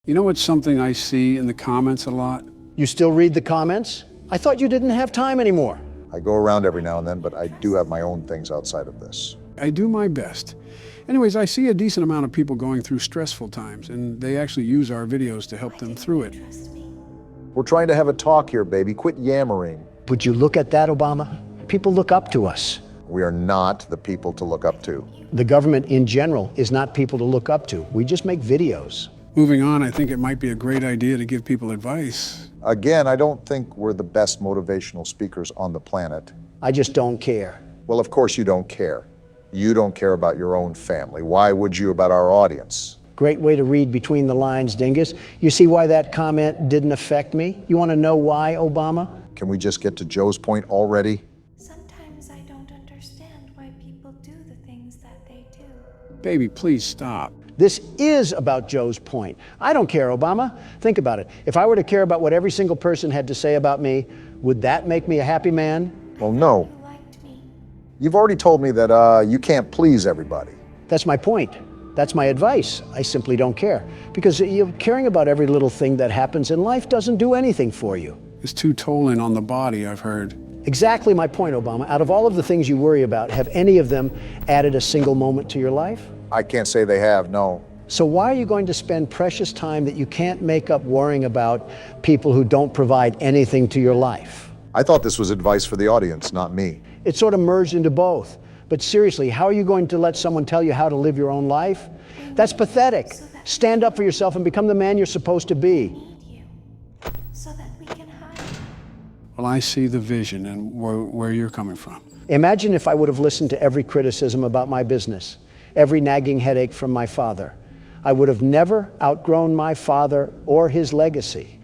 You know what's something I see in the comments a lot? You still read the comments? I thought you didn't have time anymore. I go around every now and then, but I do have my own things outside of this. I do my best. Anyways, I see a decent amount of people going through stressful times, and they actually use our videos to help them through it. We're trying to have a talk here, baby. Quit yammering. Would you look at that, Obama? People look up to us. We are not the people to look up to. The government in general is not people to look up to. We just make videos. Moving on, I think it might be a great idea to give people advice. Again, I don't think we're the best motivational speakers on the planet. I just don't care. Well, of course you don't care. You don't care about your own family. Why would you about our audience? Great way to read between the lines, Dingus. You see why that comment didn't affect me? You want to know why, Obama? Can we just get to Joe's point already? Sometimes I don't understand why people do the things that they do. Baby, please stop. This is about Joe's point. I don't care, Obama. Think about it. If I were to care about what every single person had to say about me, would that make me a happy man? Well, no. You liked me. You've already told me that you can't please everybody. That's my point. That's my advice. I simply don't care. Because caring about every little thing that happens in life doesn't do anything for you. It's too tolling on the body, I've heard. Exactly my point, Obama. Out of all of the things you worry about, have any of them added a single moment to your life? I can't say they have, no. So why are you going to spend precious time that you can't make up worrying about people who don't provide anything to your life? I thought this was advice for the audience, not me. It's sort of merged into both. But seriously, how are you going to let someone tell you how to live your own life? That's pathetic. Stand up for yourself and become the man you're supposed to be. Need you so that we can hide. Well, I see the vision and where you're coming from. Imagine if I would have listened to every criticism about my business, every nagging headache from my father. I would have never outgrown my father or his legacy.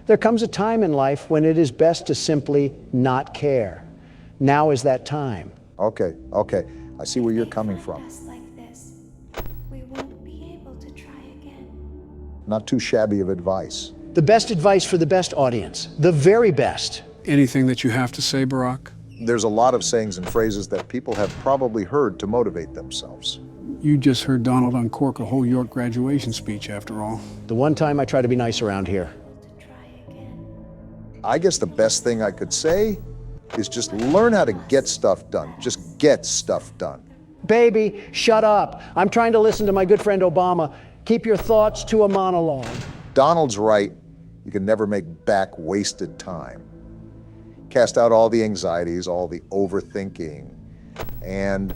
There comes a time in life when it is best to simply not care. Now is that time. Okay. I see where you're coming from. Us like this, we won't be able to try again. Not too shabby of advice. The best advice for the best audience, the very best. Anything that you have to say, Barack? There's a lot of sayings and phrases that people have probably heard to motivate themselves. You just heard Donald uncork a whole York graduation speech, after all. The one time I try to be nice around here. To try again. I guess the best thing I could say is just learn how to get stuff done. Just get stuff done. Baby, shut up. I'm trying to listen to my good friend Obama. Keep your thoughts to a monologue. Donald's right. You can never make back wasted time. Cast out all the anxieties, all the overthinking, and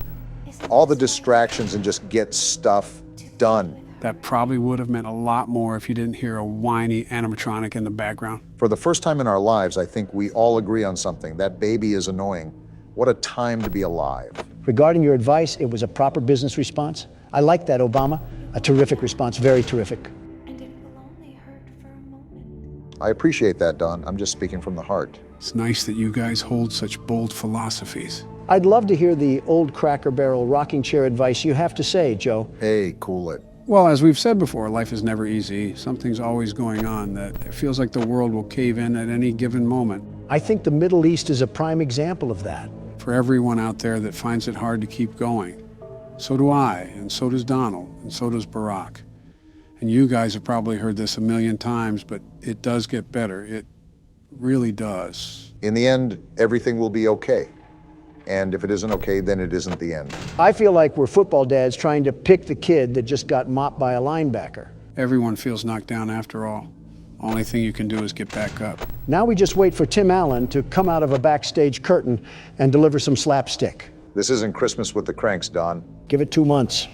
all the distractions, and just get stuff done. That probably would have meant a lot more if you didn't hear a whiny animatronic in the background. For the first time in our lives, I think we all agree on something. That baby is annoying. What a time to be alive. Regarding your advice, it was a proper business response. I like that, Obama. A terrific response, very terrific. And it will only hurt for a moment. I appreciate that, Don. I'm just speaking from the heart. It's nice that you guys hold such bold philosophies. I'd love to hear the old Cracker Barrel rocking chair advice you have to say, Joe. Hey, cool it. Well, as we've said before, life is never easy. Something's always going on that it feels like the world will cave in at any given moment. I think the Middle East is a prime example of that. For everyone out there that finds it hard to keep going. So do I, and so does Donald, and so does Barack. And you guys have probably heard this a million times, but it does get better. It really does. In the end, everything will be okay. And if it isn't okay, then it isn't the end. I feel like we're football dads trying to pick the kid that just got mopped by a linebacker. Everyone feels knocked down after all. Only thing you can do is get back up. Now we just wait for Tim Allen to come out of a backstage curtain and deliver some slapstick. This isn't Christmas with the Cranks, Don. Give it 2 months.